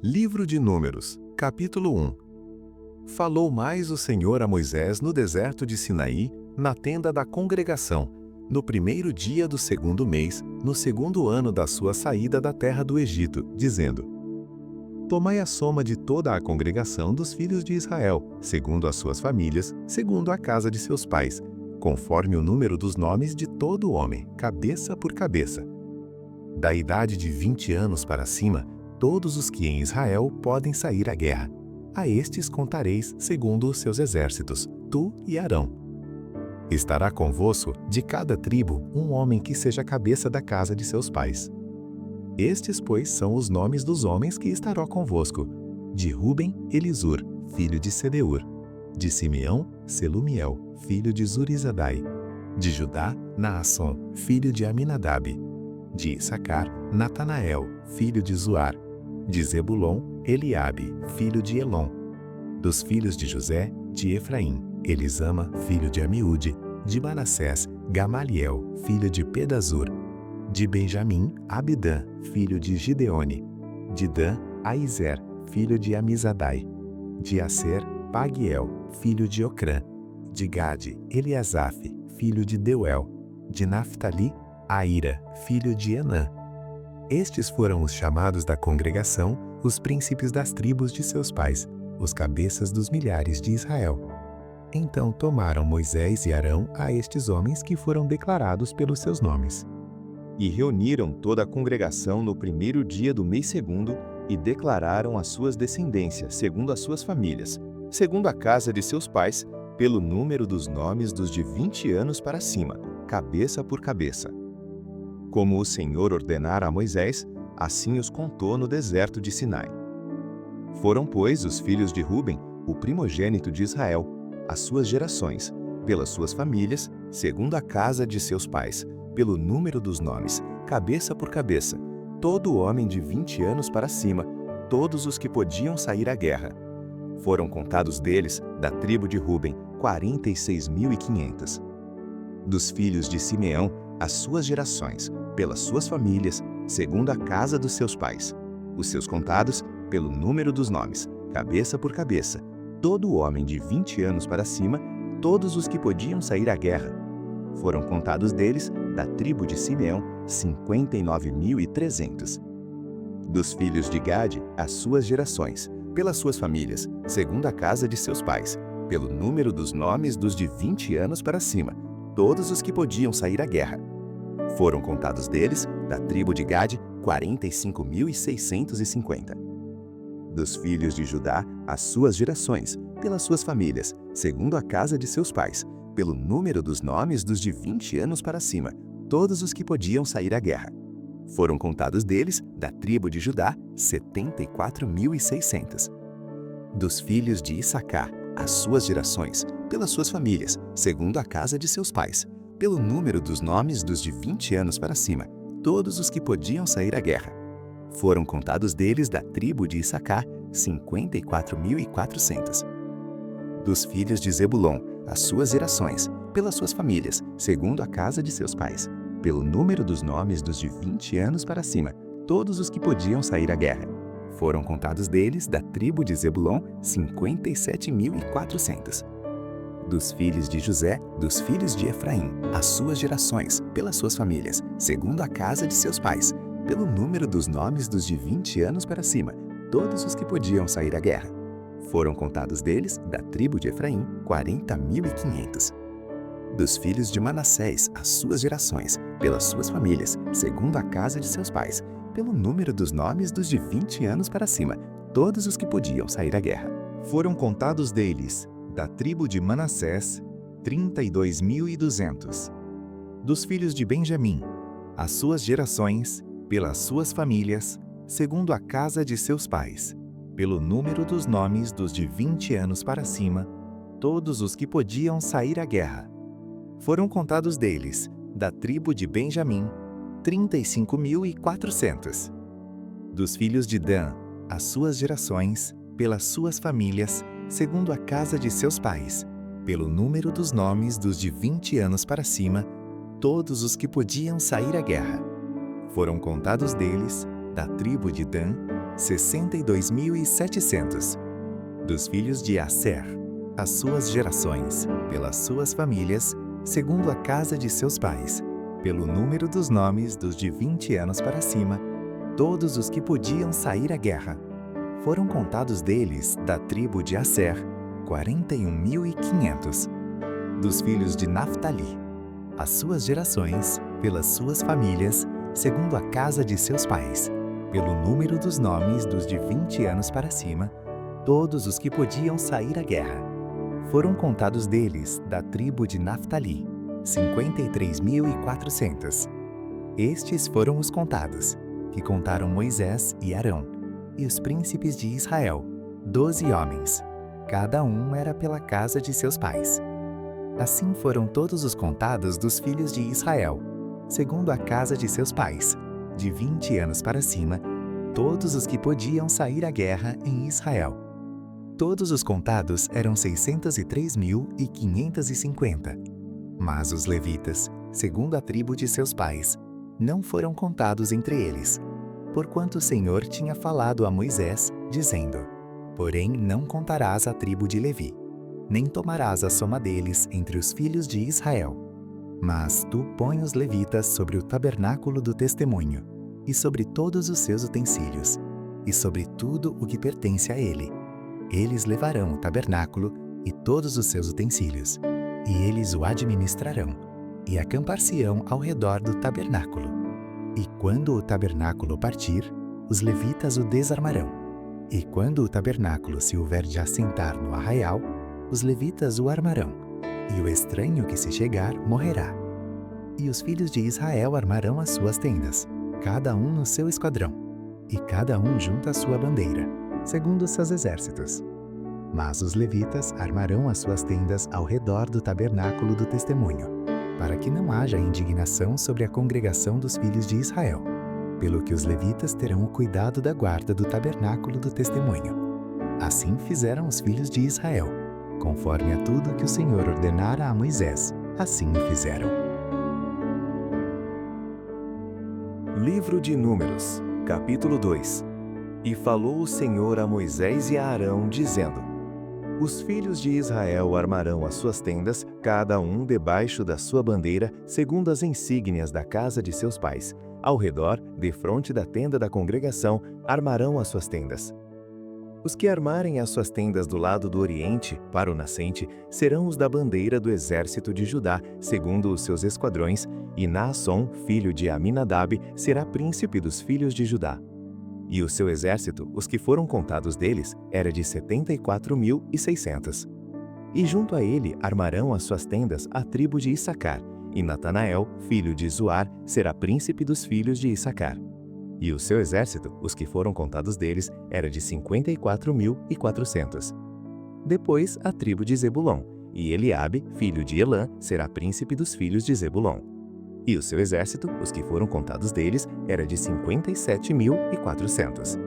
Livro de Números, capítulo 1. Falou mais o Senhor a Moisés no deserto de Sinaí, na tenda da congregação, no primeiro dia do segundo mês, no segundo ano da sua saída da terra do Egito, dizendo: Tomai a soma de toda a congregação dos filhos de Israel, segundo as suas famílias, segundo a casa de seus pais, conforme o número dos nomes de todo homem, cabeça por cabeça. Da idade de 20 anos para cima, todos os que em Israel podem sair à guerra. A estes contareis segundo os seus exércitos, tu e Arão. Estará convosco, de cada tribo, um homem que seja cabeça da casa de seus pais. Estes, pois, são os nomes dos homens que estarão convosco. De Ruben, Elisur, filho de Sedeur. De Simeão, Selumiel, filho de Zurizadai. De Judá, Naasson, filho de Aminadab. De Issacar, Natanael, filho de Zuar. De Zebulon, Eliabe, filho de Elon. Dos filhos de José, de Efraim, Elisama, filho de Amiúde. De Manassés, Gamaliel, filho de Pedazur. De Benjamim, Abidã, filho de Gideone. De Dan, Aizer, filho de Amizadai. De Aser, Pagiel, filho de Ocrã. De Gade, Eliasaf, filho de Deuel. De Naftali, Aira, filho de Enã. Estes foram os chamados da congregação, os príncipes das tribos de seus pais, os cabeças dos milhares de Israel. Então tomaram Moisés e Arão a estes homens que foram declarados pelos seus nomes. E reuniram toda a congregação no primeiro dia do mês segundo e declararam as suas descendências, segundo as suas famílias, segundo a casa de seus pais, pelo número dos nomes dos de 20 anos para cima, cabeça por cabeça. Como o Senhor ordenara a Moisés, assim os contou no deserto de Sinai. Foram, pois, os filhos de Ruben, o primogênito de Israel, as suas gerações, pelas suas famílias, segundo a casa de seus pais, pelo número dos nomes, cabeça por cabeça, todo homem de 20 anos para cima, todos os que podiam sair à guerra. Foram contados deles, da tribo de Ruben, 46.500. Dos filhos de Simeão, as suas gerações, pelas suas famílias, segundo a casa dos seus pais. Os seus contados, pelo número dos nomes, cabeça por cabeça, todo homem de 20 anos para cima, todos os que podiam sair à guerra. Foram contados deles, da tribo de Simeão, 59.300. Dos filhos de Gade, as suas gerações, pelas suas famílias, segundo a casa de seus pais, pelo número dos nomes dos de 20 anos para cima, todos os que podiam sair à guerra. Foram contados deles, da tribo de Gade, 45.650. Dos filhos de Judá, as suas gerações, pelas suas famílias, segundo a casa de seus pais, pelo número dos nomes dos de 20 anos para cima, todos os que podiam sair à guerra. Foram contados deles, da tribo de Judá, 74.600. Dos filhos de Issacar, as suas gerações, pelas suas famílias, segundo a casa de seus pais, pelo número dos nomes dos de 20 anos para cima, todos os que podiam sair à guerra. Foram contados deles, da tribo de Issacar, 54.400. Dos filhos de Zebulon, as suas gerações, pelas suas famílias, segundo a casa de seus pais, pelo número dos nomes dos de 20 anos para cima, todos os que podiam sair à guerra. Foram contados deles, da tribo de Zebulon, 57.400. Dos filhos de José, dos filhos de Efraim, as suas gerações, pelas suas famílias, segundo a casa de seus pais, pelo número dos nomes dos de 20 anos para cima, todos os que podiam sair à guerra. Foram contados deles, da tribo de Efraim, 40.500. Dos filhos de Manassés, as suas gerações, pelas suas famílias, segundo a casa de seus pais, pelo número dos nomes dos de 20 anos para cima, todos os que podiam sair à guerra. Foram contados deles, da tribo de Manassés, 32.200. Dos filhos de Benjamim, as suas gerações, pelas suas famílias, segundo a casa de seus pais, pelo número dos nomes dos de 20 anos para cima, todos os que podiam sair à guerra. Foram contados deles, da tribo de Benjamim, 35.400. Dos filhos de Dan, as suas gerações, pelas suas famílias, segundo a casa de seus pais, pelo número dos nomes dos de 20 anos para cima, todos os que podiam sair à guerra. Foram contados deles, da tribo de Dan, 62.700. Dos filhos de Asser, as suas gerações, pelas suas famílias, segundo a casa de seus pais, pelo número dos nomes dos de 20 anos para cima, todos os que podiam sair à guerra. Foram contados deles, da tribo de Asser, 41.500. Dos filhos de Naftali, as suas gerações, pelas suas famílias, segundo a casa de seus pais, pelo número dos nomes dos de 20 anos para cima, todos os que podiam sair à guerra. Foram contados deles, da tribo de Naftali, 53.400. Estes foram os contados, que contaram Moisés e Arão, e os príncipes de Israel, 12 homens. Cada um era pela casa de seus pais. Assim foram todos os contados dos filhos de Israel, segundo a casa de seus pais, de 20 anos para cima, todos os que podiam sair à guerra em Israel. Todos os contados eram 603.550. Mas os levitas, segundo a tribo de seus pais, não foram contados entre eles, porquanto o Senhor tinha falado a Moisés, dizendo: Porém não contarás a tribo de Levi, nem tomarás a soma deles entre os filhos de Israel. Mas tu põe os levitas sobre o tabernáculo do testemunho, e sobre todos os seus utensílios, e sobre tudo o que pertence a ele. Eles levarão o tabernáculo e todos os seus utensílios, e eles o administrarão, e acampar-se-ão ao redor do tabernáculo. E quando o tabernáculo partir, os levitas o desarmarão. E quando o tabernáculo se houver de assentar no arraial, os levitas o armarão, e o estranho que se chegar morrerá. E os filhos de Israel armarão as suas tendas, cada um no seu esquadrão, e cada um junto à sua bandeira, segundo os seus exércitos. Mas os levitas armarão as suas tendas ao redor do tabernáculo do testemunho, para que não haja indignação sobre a congregação dos filhos de Israel, pelo que os levitas terão o cuidado da guarda do tabernáculo do testemunho. Assim fizeram os filhos de Israel, conforme a tudo que o Senhor ordenara a Moisés, assim o fizeram. Livro de Números, capítulo 2. E falou o Senhor a Moisés e a Arão, dizendo: Os filhos de Israel armarão as suas tendas, cada um debaixo da sua bandeira, segundo as insígnias da casa de seus pais. Ao redor, defronte da tenda da congregação, armarão as suas tendas. Os que armarem as suas tendas do lado do oriente, para o nascente, serão os da bandeira do exército de Judá, segundo os seus esquadrões, e Naasson, filho de Aminadab, será príncipe dos filhos de Judá. E o seu exército, os que foram contados deles, era de 74.600. E junto a ele armarão as suas tendas a tribo de Issacar, e Natanael, filho de Zuar, será príncipe dos filhos de Issacar. E o seu exército, os que foram contados deles, era de 54.400. Depois a tribo de Zebulon, e Eliabe, filho de Elã, será príncipe dos filhos de Zebulon. E o seu exército, os que foram contados deles, era de 57.400.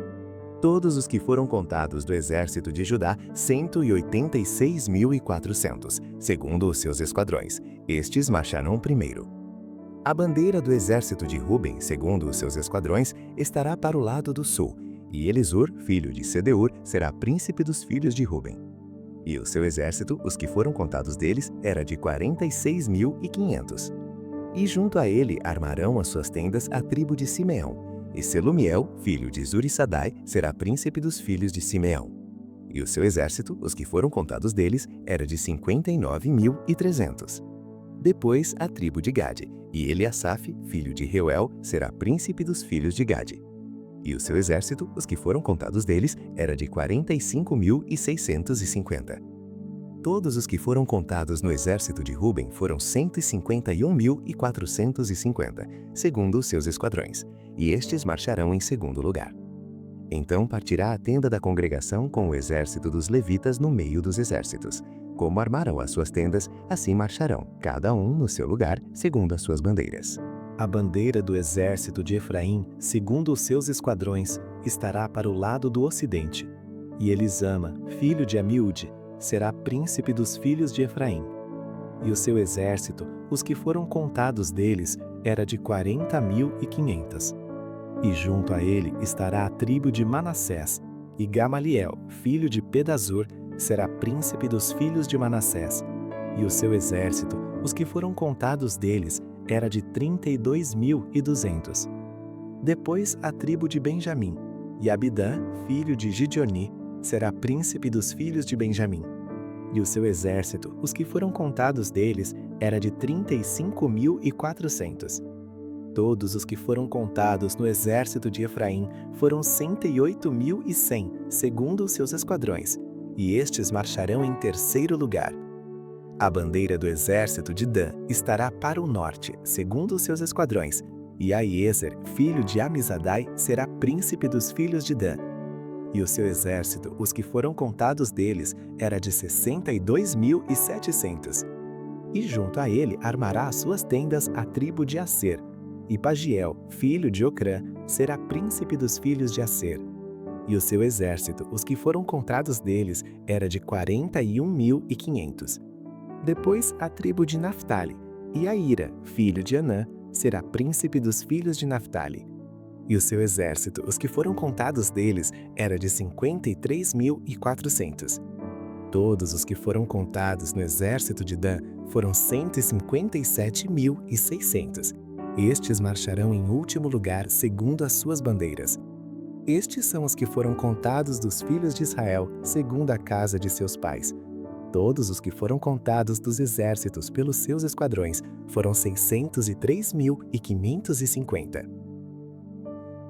Todos os que foram contados do exército de Judá, 186.400, segundo os seus esquadrões. Estes marcharão primeiro. A bandeira do exército de Ruben, segundo os seus esquadrões, estará para o lado do sul, e Elisur, filho de Sedeur, será príncipe dos filhos de Ruben. E o seu exército, os que foram contados deles, era de 46.500. E junto a ele armarão as suas tendas a tribo de Simeão, e Selumiel, filho de Zurissadai, será príncipe dos filhos de Simeão. E o seu exército, os que foram contados deles, era de 59.300. Depois a tribo de Gade, e Eliasaf, filho de Reuel, será príncipe dos filhos de Gade. E o seu exército, os que foram contados deles, era de 45.650. Todos os que foram contados no exército de Ruben foram 151.450, segundo os seus esquadrões, e estes marcharão em segundo lugar. Então partirá a tenda da congregação com o exército dos levitas no meio dos exércitos. Como armaram as suas tendas, assim marcharão, cada um no seu lugar, segundo as suas bandeiras. A bandeira do exército de Efraim, segundo os seus esquadrões, estará para o lado do ocidente. E Elisama, filho de Amiúde, será príncipe dos filhos de Efraim. E o seu exército, os que foram contados deles, era de 40.500. E junto a ele estará a tribo de Manassés, e Gamaliel, filho de Pedazur, será príncipe dos filhos de Manassés. E o seu exército, os que foram contados deles, era de 32.200. Depois a tribo de Benjamim, e Abidã, filho de Gideoni, será príncipe dos filhos de Benjamim. E o seu exército, os que foram contados deles, era de 35.400. Todos os que foram contados no exército de Efraim foram 108.100, segundo os seus esquadrões, e estes marcharão em terceiro lugar. A bandeira do exército de Dan estará para o norte, segundo os seus esquadrões, e Aiezer, filho de Amizadai, será príncipe dos filhos de Dan. E o seu exército, os que foram contados deles, era de 62.700. E junto a ele armará as suas tendas a tribo de Aser, e Pagiel, filho de Ocrã, será príncipe dos filhos de Aser. E o seu exército, os que foram contados deles, era de 41.500. Depois a tribo de Naftali, e Aíra, filho de Anã, será príncipe dos filhos de Naftali. E o seu exército, os que foram contados deles, era de 53.400. Todos os que foram contados no exército de Dan foram 157.600. Estes marcharão em último lugar segundo as suas bandeiras. Estes são os que foram contados dos filhos de Israel segundo a casa de seus pais. Todos os que foram contados dos exércitos pelos seus esquadrões foram 603.550.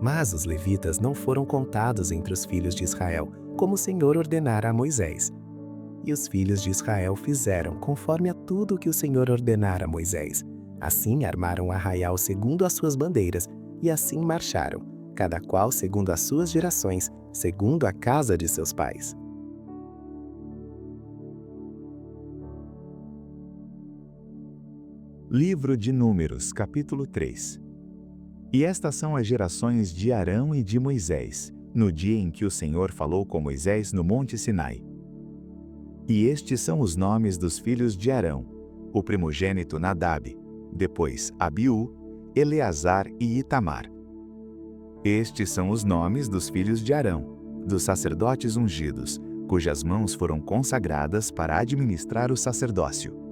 Mas os levitas não foram contados entre os filhos de Israel, como o Senhor ordenara a Moisés. E os filhos de Israel fizeram conforme a tudo que o Senhor ordenara a Moisés. Assim armaram arraial segundo as suas bandeiras, e assim marcharam, cada qual segundo as suas gerações, segundo a casa de seus pais. Livro de Números, capítulo 3. E estas são as gerações de Arão e de Moisés, no dia em que o Senhor falou com Moisés no monte Sinai. E estes são os nomes dos filhos de Arão: o primogênito Nadab, depois Abiú, Eleazar e Itamar. Estes são os nomes dos filhos de Arão, dos sacerdotes ungidos, cujas mãos foram consagradas para administrar o sacerdócio.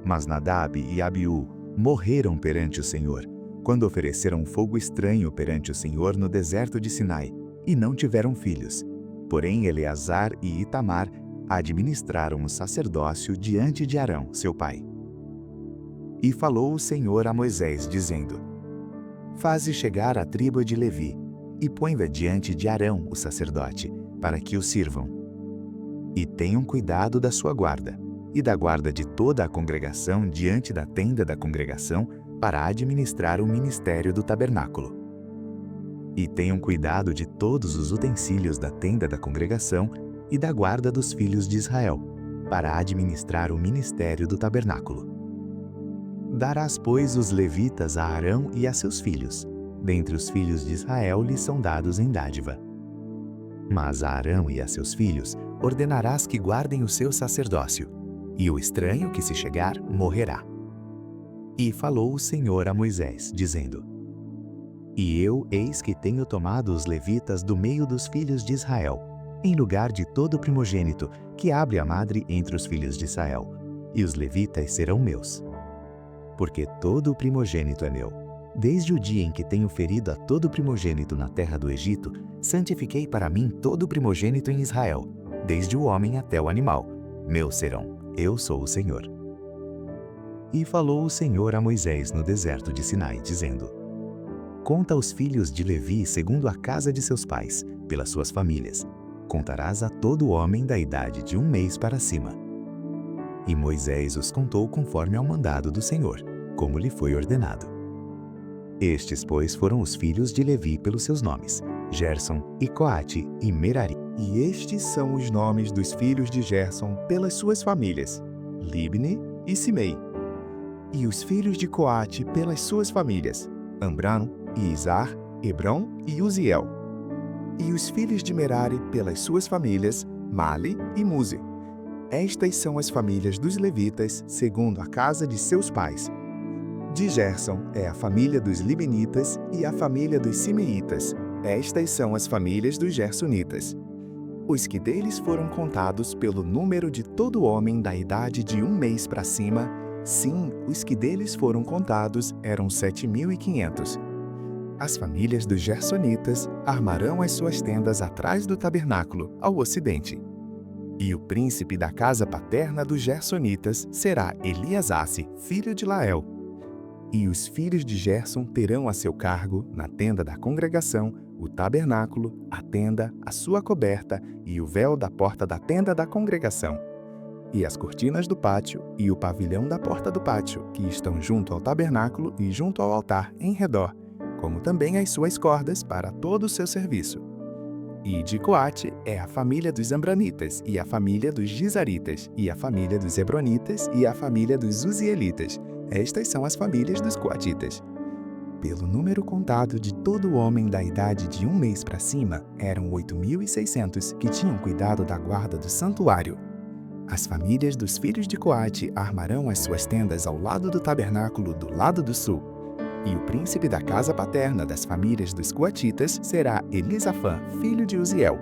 Mas Nadab e Abiú morreram perante o Senhor, quando ofereceram fogo estranho perante o Senhor no deserto de Sinai, e não tiveram filhos. Porém Eleazar e Itamar administraram o sacerdócio diante de Arão, seu pai. E falou o Senhor a Moisés, dizendo: Faze chegar a tribo de Levi, e põe-a diante de Arão, o sacerdote, para que o sirvam. E tenham cuidado da sua guarda, e da guarda de toda a congregação diante da tenda da congregação, para administrar o ministério do tabernáculo. E tenham cuidado de todos os utensílios da tenda da congregação e da guarda dos filhos de Israel, para administrar o ministério do tabernáculo. Darás, pois, os levitas a Arão e a seus filhos. Dentre os filhos de Israel lhes são dados em dádiva. Mas a Arão e a seus filhos ordenarás que guardem o seu sacerdócio, e o estranho que se chegar morrerá. E falou o Senhor a Moisés, dizendo: E eu, eis que tenho tomado os levitas do meio dos filhos de Israel, em lugar de todo primogênito que abre a madre entre os filhos de Israel, e os levitas serão meus. Porque todo o primogênito é meu. Desde o dia em que tenho ferido a todo primogênito na terra do Egito, santifiquei para mim todo o primogênito em Israel, desde o homem até o animal. Meus serão. Eu sou o Senhor. E falou o Senhor a Moisés no deserto de Sinai, dizendo: Conta os filhos de Levi segundo a casa de seus pais, pelas suas famílias. Contarás a todo homem da idade de 1 mês para cima. E Moisés os contou conforme ao mandado do Senhor, como lhe foi ordenado. Estes, pois, foram os filhos de Levi pelos seus nomes: Gerson, e Coate, e Merari. E estes são os nomes dos filhos de Gerson pelas suas famílias: Libni e Simei. E os filhos de Coate pelas suas famílias: Amram, e Izar, Hebron e Uziel. E os filhos de Merari pelas suas famílias: Mali e Muzi. Estas são as famílias dos levitas, segundo a casa de seus pais. De Gerson é a família dos Libenitas e a família dos Simeitas. Estas são as famílias dos Gersonitas. Os que deles foram contados pelo número de todo homem da idade de 1 mês para cima, sim, os que deles foram contados eram 7.500. As famílias dos Gersonitas armarão as suas tendas atrás do tabernáculo, ao ocidente. E o príncipe da casa paterna dos Gersonitas será Eliasafe, filho de Lael. E os filhos de Gerson terão a seu cargo, na tenda da congregação, o tabernáculo, a tenda, a sua coberta e o véu da porta da tenda da congregação, e as cortinas do pátio e o pavilhão da porta do pátio, que estão junto ao tabernáculo e junto ao altar em redor, como também as suas cordas para todo o seu serviço. E de Coate é a família dos Ambranitas, e a família dos Gizaritas, e a família dos Hebronitas, e a família dos Uzielitas. Estas são as famílias dos Coatitas. Pelo número contado de todo homem da idade de 1 mês para cima, eram 8.600 que tinham cuidado da guarda do santuário. As famílias dos filhos de Coate armarão as suas tendas ao lado do tabernáculo do lado do sul. E o príncipe da casa paterna das famílias dos Coatitas será Elisafã, filho de Uziel.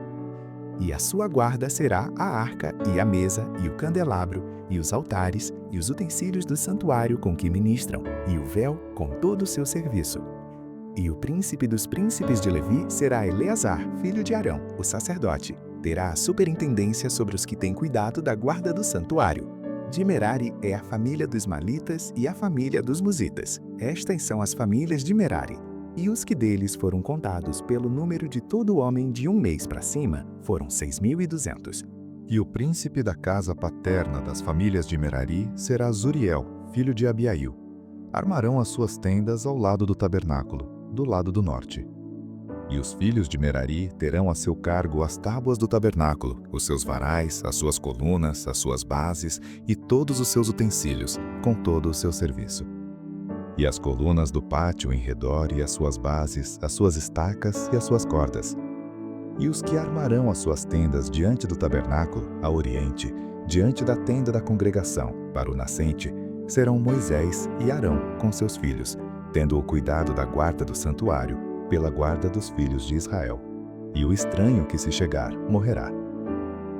E a sua guarda será a arca, e a mesa, e o candelabro, e os altares, e os utensílios do santuário com que ministram, e o véu com todo o seu serviço. E o príncipe dos príncipes de Levi será Eleazar, filho de Arão, o sacerdote. Terá a superintendência sobre os que têm cuidado da guarda do santuário. De Merari é a família dos Malitas e a família dos Musitas. Estas são as famílias de Merari. E os que deles foram contados pelo número de todo homem de 1 mês para cima foram 6.200. E o príncipe da casa paterna das famílias de Merari será Zuriel, filho de Abiail. Armarão as suas tendas ao lado do tabernáculo, do lado do norte. E os filhos de Merari terão a seu cargo as tábuas do tabernáculo, os seus varais, as suas colunas, as suas bases e todos os seus utensílios, com todo o seu serviço. E as colunas do pátio em redor e as suas bases, as suas estacas e as suas cordas. E os que armarão as suas tendas diante do tabernáculo, a oriente, diante da tenda da congregação, para o nascente, serão Moisés e Arão com seus filhos, tendo o cuidado da guarda do santuário, pela guarda dos filhos de Israel. E o estranho que se chegar morrerá.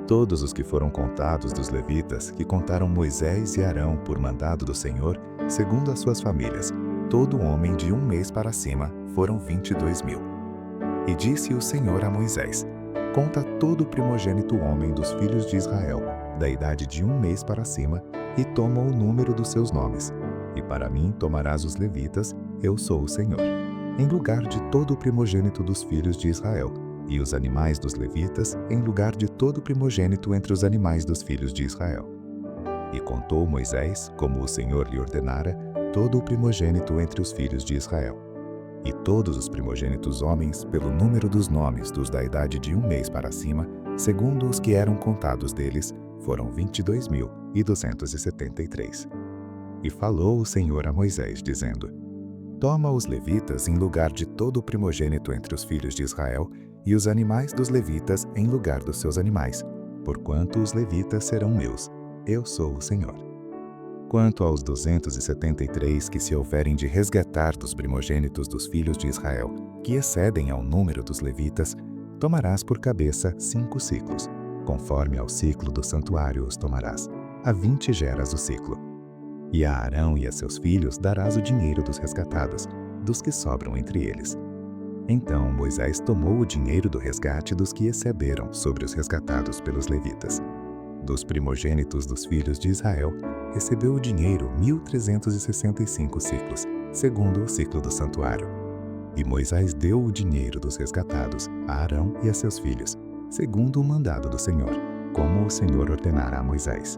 Todos os que foram contados dos levitas, que contaram Moisés e Arão por mandado do Senhor, segundo as suas famílias, todo homem de 1 mês para cima, foram 22.000. E disse o Senhor a Moisés: conta todo o primogênito homem dos filhos de Israel, da idade de 1 mês para cima, e toma o número dos seus nomes. E para mim tomarás os levitas, eu sou o Senhor, em lugar de todo o primogênito dos filhos de Israel, e os animais dos levitas, em lugar de todo o primogênito entre os animais dos filhos de Israel. E contou Moisés, como o Senhor lhe ordenara, todo o primogênito entre os filhos de Israel. E todos os primogênitos homens, pelo número dos nomes dos da idade de 1 mês para cima, segundo os que eram contados deles, foram 22.273. E falou o Senhor a Moisés, dizendo: toma os levitas em lugar de todo o primogênito entre os filhos de Israel, e os animais dos levitas em lugar dos seus animais, porquanto os levitas serão meus. Eu sou o Senhor. Quanto aos 273 que se houverem de resgatar dos primogênitos dos filhos de Israel, que excedem ao número dos levitas, tomarás por cabeça 5 ciclos. Conforme ao ciclo do santuário os tomarás. A 20 geras o ciclo. E a Arão e a seus filhos darás o dinheiro dos resgatados, dos que sobram entre eles. Então Moisés tomou o dinheiro do resgate dos que excederam sobre os resgatados pelos levitas. Dos primogênitos dos filhos de Israel, recebeu o dinheiro 1.365 ciclos, segundo o ciclo do santuário. E Moisés deu o dinheiro dos resgatados a Arão e a seus filhos, segundo o mandado do Senhor, como o Senhor ordenara a Moisés.